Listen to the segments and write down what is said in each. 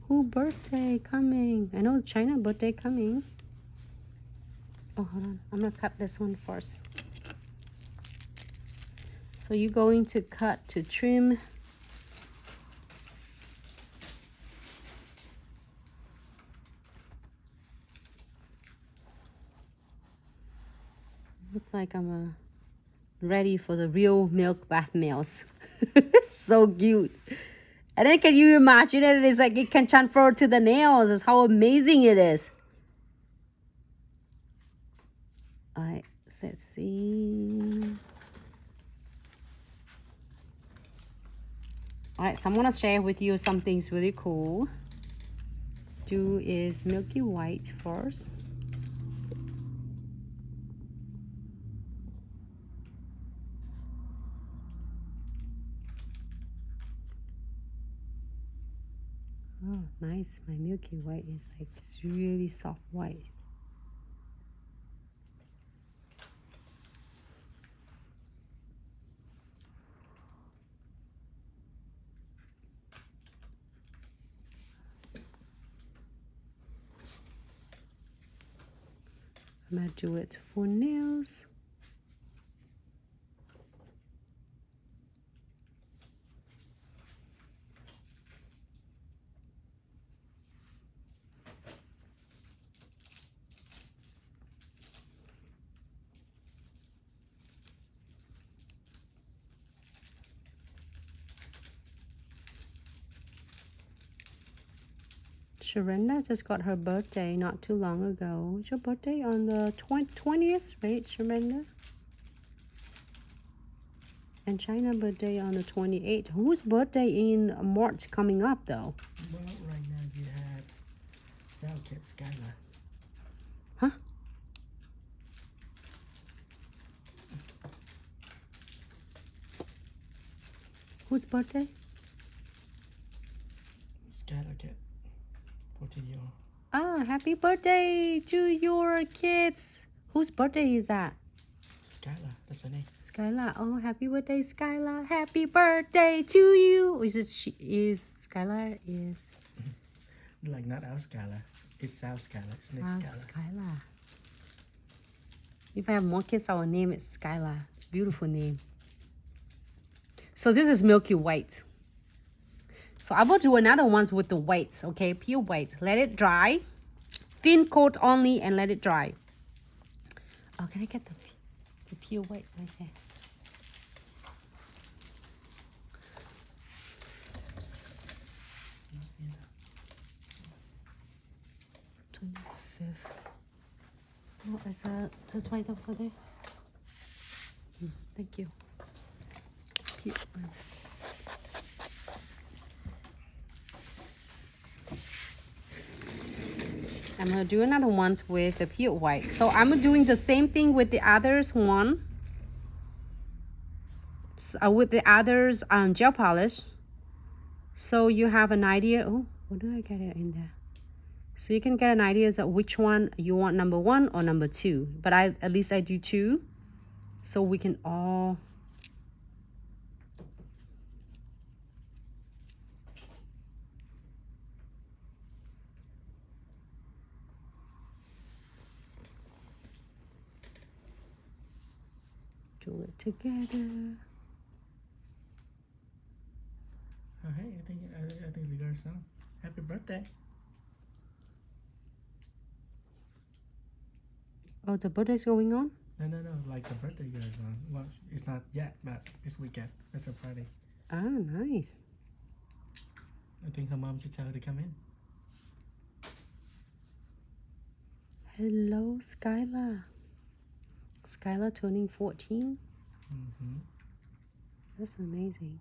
Who birthday coming? I know China birthday coming. Oh, hold on. I'm gonna cut this one first. So you're going to cut to trim. Look like I'm ready for the real milk bath nails. So cute. And then can you imagine it? It's like it can transfer to the nails. It's how amazing it is. All right, so let's see. All right, so I'm gonna share with you something's really cool. Do is milky white first. Oh, nice. My milky white is like really soft white. I'm gonna do it for nails. Sharenda just got her birthday not too long ago. It's your birthday on the 20th, right, Sharenda? And China birthday on the 28th. Whose birthday in March coming up though? Well, right now you have Kit Skylar. Huh? Whose birthday? Skylar Kit. 14-year-old. Ah, happy birthday to your kids. Whose birthday is that? Skylar, that's her name. Skylar. Oh, happy birthday, Skylar. Happy birthday to you. Skylar is Like not our Skylar. It's South Skylar. It's next Skylar. Skylar. If I have more kids, I will name it Skylar. Beautiful name. So this is milky white. So I will do another ones with the whites, okay? Pure white. Let it dry. Thin coat only and let it dry. Oh, can I get the pure white right there? What is that? That's right over there. Thank you. Pure. I'm gonna do another ones with the pure white. So I'm doing the same thing with the others one. With the others gel polish. So you have an idea. Oh, what do I get it in there? So you can get an idea of which one you want, number 1 or number 2. But at least I do 2. So we can all do it together. Oh, hey, I think it's a girl's song. Happy birthday. Oh, the birthday's going on? No, like the birthday girl's song. Well, it's not yet, but this weekend. That's a Friday. Ah, nice. I think her mom should tell her to come in. Hello, Skylar. Skylar turning 14. Mm-hmm. That's amazing.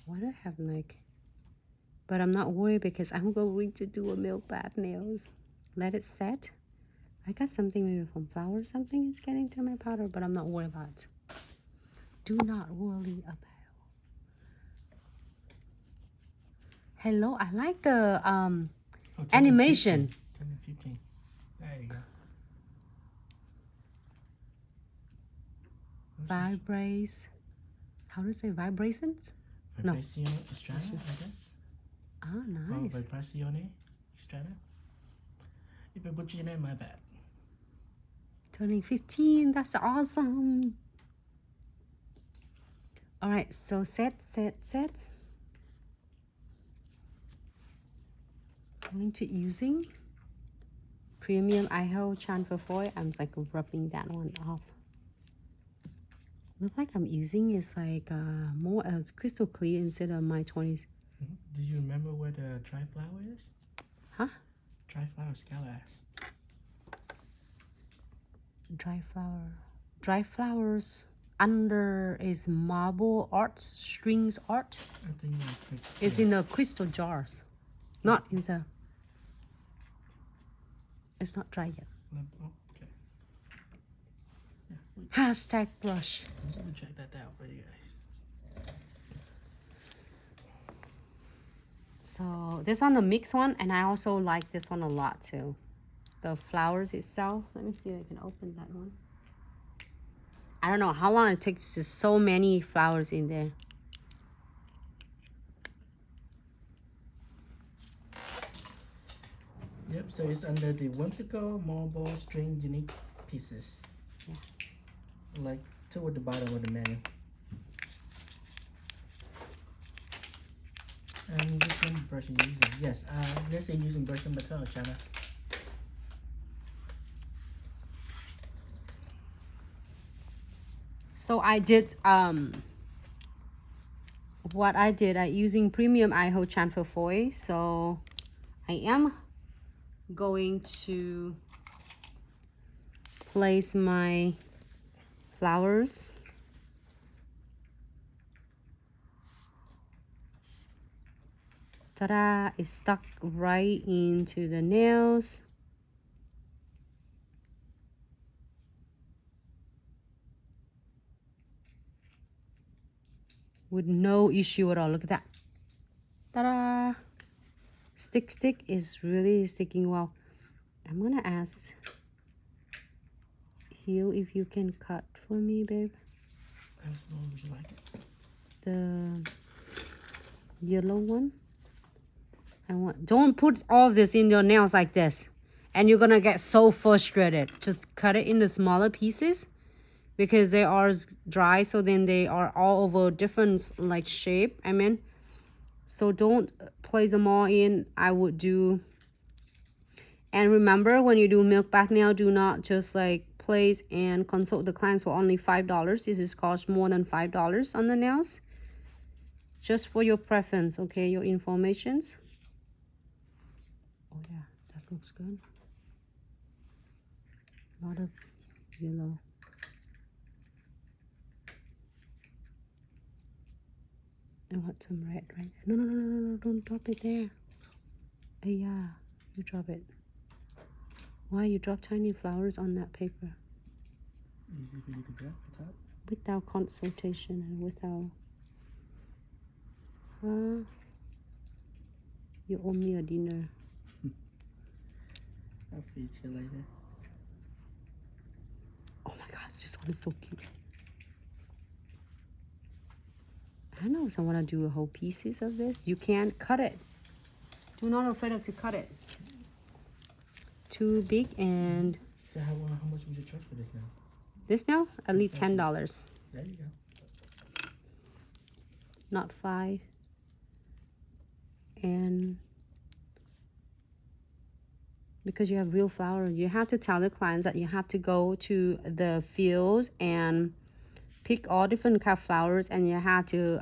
Why do I have like... But I'm not worried because I'm going to do a milk bath nails. Let it set. I got something maybe from flour or something. It's getting to my powder, but I'm not worried about it. Do not worry about it. Hello, I like the animation. 10 and 15. There you go. Vibrates. How to say vibrations? No. Vibrazione Estrada, I guess. Ah, Or nice. Vibrazione Estrada. If I butcher your name, my bad. Turning 15. That's awesome. All right, so set. Going to using premium Idaho transfer foil. I'm like rubbing that one off. Look like I'm using is like more as crystal clear instead of my 20s. Do you remember where the dry flower is? Huh? Dry flower Scala. Dry flowers under is marble arts, strings art. I think It's in the crystal jars, not in the. It's not dry yet. Oh, okay. Yeah, Hashtag brush. let me check that out for you guys. So this one, the mixed one, and I also like this one a lot too. The flowers itself. Let me see if I can open that one. I don't know how long it takes. There's so many flowers in there. Yep, so it's under the Whimsical marble string unique pieces. Yeah. Like toward the bottom of the menu. And which one brush are you using? Yes, let's say using brush number 12, Chana. So I did what I did, I using premium Idaho transfer foil. So I am going to place my flowers. Ta-da! It's stuck right into the nails. With no issue at all. Look at that. Ta-da! Stick is really sticking well. I'm gonna ask Hugh if you can cut for me, babe. How small would you like it? The yellow one. Don't put all of this in your nails like this, and you're gonna get so frustrated. Just cut it into smaller pieces because they are dry, so then they are all over different like shape. I mean, so don't place them all in. I would do. And remember, when you do milk bath nail, do not just like place and consult the clients for only $5. This is cost more than $5 on the nails. Just for your preference, okay, your informations. Oh yeah, that looks good. A lot of yellow. I want some red right there. No, don't drop it there. Oh yeah, you drop it. Why you drop tiny flowers on that paper? Easy for you to grab the top. Without consultation and without... you owe me a dinner. I'll feed you later. Oh my god, this one is so cute. I don't know if I want to do a whole pieces of this. You can cut it. Do not afraid of to cut it. Too big. And So how much would you charge for this now? this now at least $10. There you go. Not 5. And because you have real flowers, you have to tell the clients that you have to go to the fields and pick all different kind of flowers, and you have to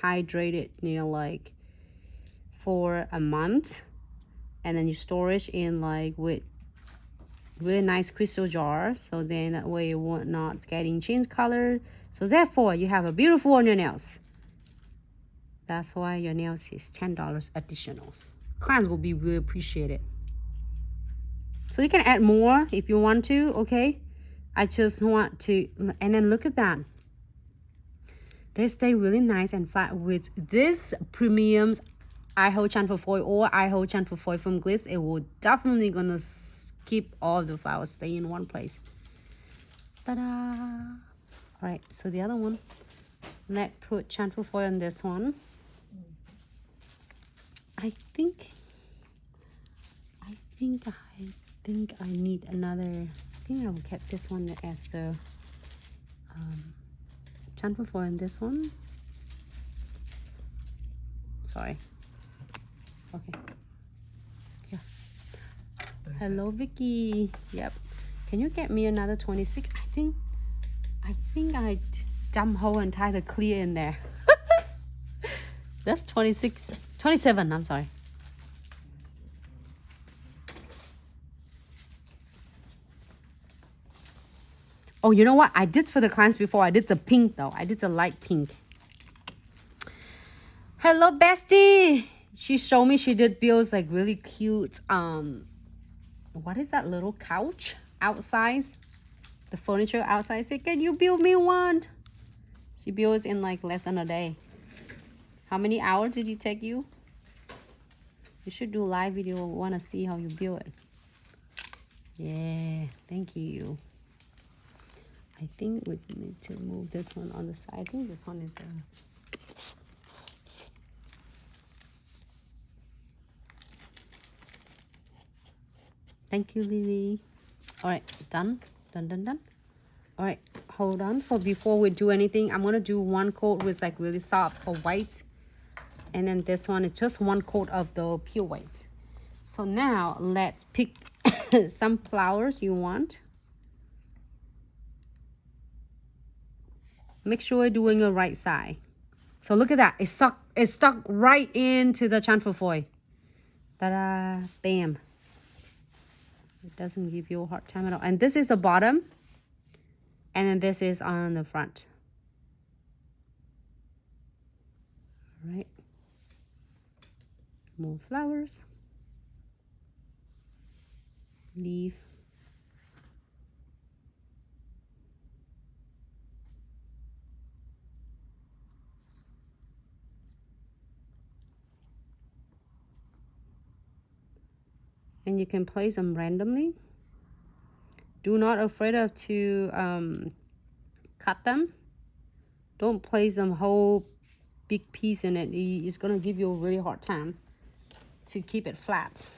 hydrate it, you know, like for a month, and then you store it in like with really nice crystal jars, so then that way you won't not getting change color. So therefore you have a beautiful on your nails. That's why your nails is $10 additionals. Clients will be really appreciated. So you can add more if you want to, okay? I just want to, and then look at that. They stay really nice and flat with this premium Idaho transfer foil or Idaho transfer foil from Glitz. It will definitely gonna keep all of the flowers stay in one place. Ta-da! All right, so the other one, Let's put transfer foil on this one. I think I need another. I think I will get this one as the transfer foil on this one. Sorry. Okay. Yeah. Hello, Vicky. Yep. Can you get me another 26? I think I dump hole and tie the clear in there. That's 26, 27, I'm sorry. Oh, you know what? I did for the clients before. I did the pink though. I did the light pink. Hello, bestie. She showed me she did builds like really cute. What is that little couch outside? The furniture outside. I said, can you build me one? She builds in like less than a day. How many hours did it take you? You should do a live video. I want to see how you build it. Yeah, thank you. I think we need to move this one on the side. I think this one is Thank you, Lily. All right, done. Done. All right, hold on. Before we do anything, I'm gonna do one coat with like really soft or white, and then this one is just one coat of the pure white. So now let's pick some flowers you want. Make sure you're doing the right side. So look at that. It's stuck right into the transfer foil. Ta-da! Bam. It doesn't give you a hard time at all. And this is the bottom. And then this is on the front. All right. More flowers. Leaf. And you can place them randomly. Do not afraid of to cut them. Don't place them whole big piece in it. It's gonna give you a really hard time to keep it flat.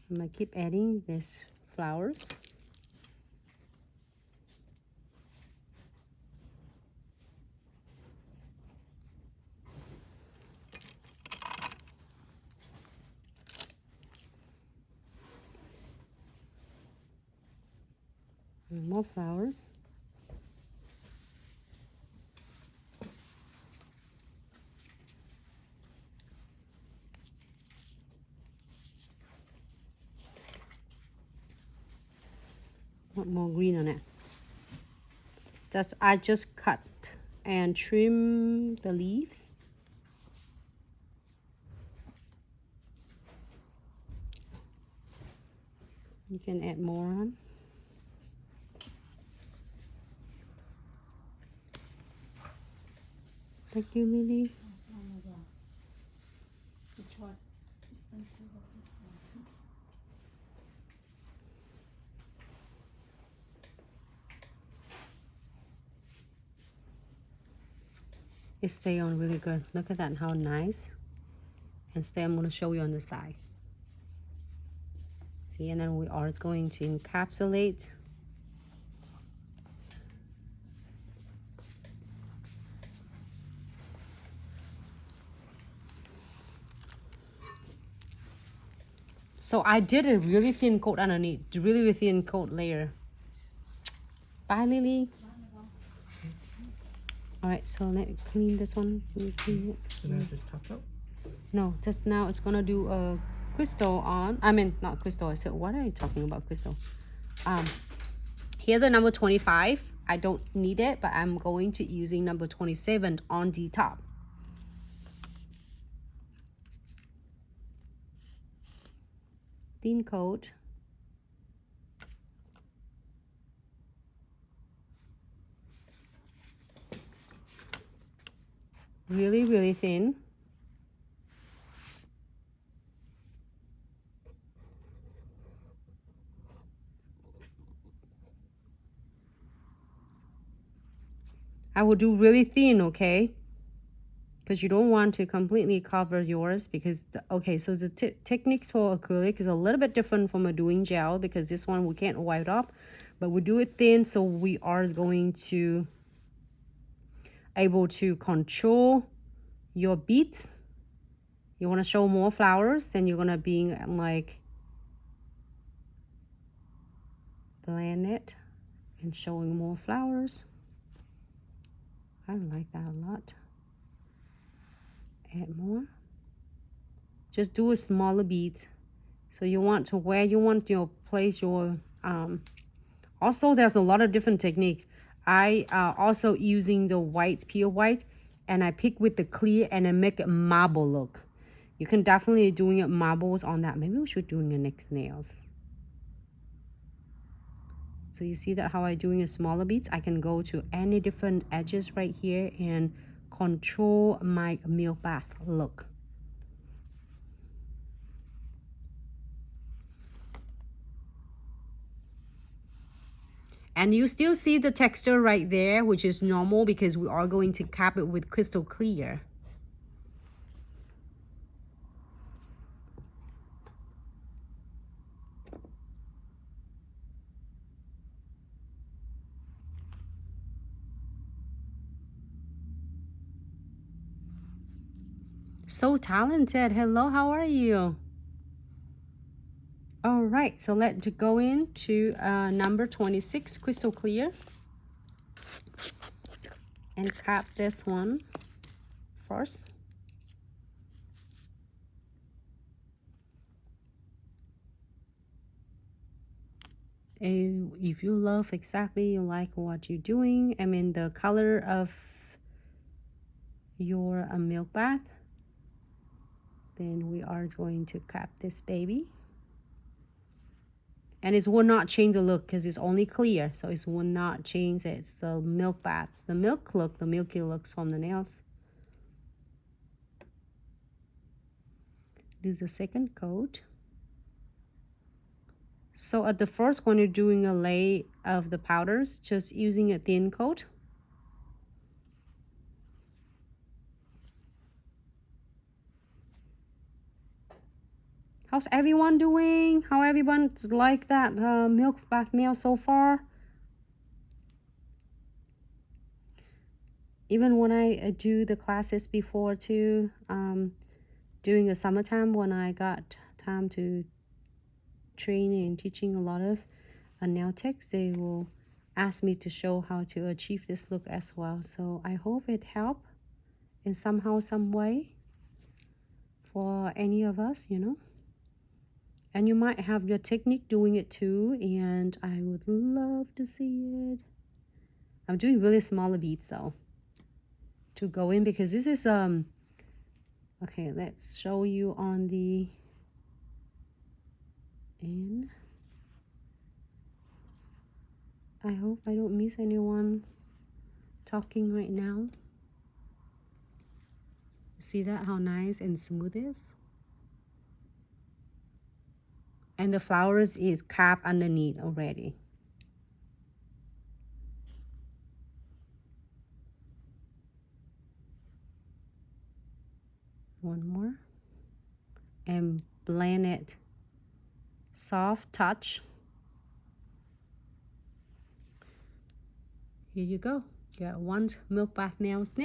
I'm gonna keep adding these flowers. And more flowers. Want more green on it. I just cut and trim the leaves. You can add more on. Thank you, Lily. It stay on really good. Look at that, how nice. And stay, I'm gonna show you on the side. See, and then we are going to encapsulate. So I did a really thin coat underneath, really thin coat layer. Bye, Lily. All right, so let me clean this one. Clean it. So now it's just topped up? No, just now it's gonna do a crystal on. I mean, not crystal. I said, what are you talking about, crystal? Here's a number 25. I don't need it, but I'm going to using number 27 on the top. Thin coat. Really, really thin. I will do really thin, okay? Because you don't want to completely cover yours because, okay, so the techniques for acrylic is a little bit different from a doing gel because this one we can't wipe up, but we do it thin so we are going to able to control your beads. You want to show more flowers, then you're going to be like blend it and showing more flowers. I like that a lot. Add more. Just do a smaller beads. So you want to where you want your place your also there's a lot of different techniques. I also using the white, pure white, and I pick with the clear and I make it marble look. You can definitely doing it marbles on that. Maybe we should doing the next nails. So you see that how I doing a smaller beads? I can go to any different edges right here and control my milk bath look. And you still see the texture right there, which is normal because we are going to cap it with crystal clear. So talented. Hello, how are you? All right, so let's go into number 26, crystal clear, and cap this one first. And if you love exactly you like what you're doing, I mean the color of your milk bath, then we are going to cap this baby. And it will not change the look because it's only clear, so it will not change it. It's the milk bath, the milk look, the milky looks from the nails. Do the second coat. So at the first when you're doing a lay of the powders, just using a thin coat. How's everyone doing? How everyone like that milk bath nail so far? Even when I do the classes before too, during the summertime when I got time to train and teaching a lot of nail techs, they will ask me to show how to achieve this look as well. So I hope it helped in somehow, some way for any of us, you know. And you might have your technique doing it too, and I would love to see it. I'm doing really smaller beads though to go in because this is okay, let's show you on the end. I hope I don't miss anyone talking right now. See that how nice and smooth it is? And the flowers is capped underneath already. One more. And blend it. Soft touch. Here you go. You got one milk bath nails.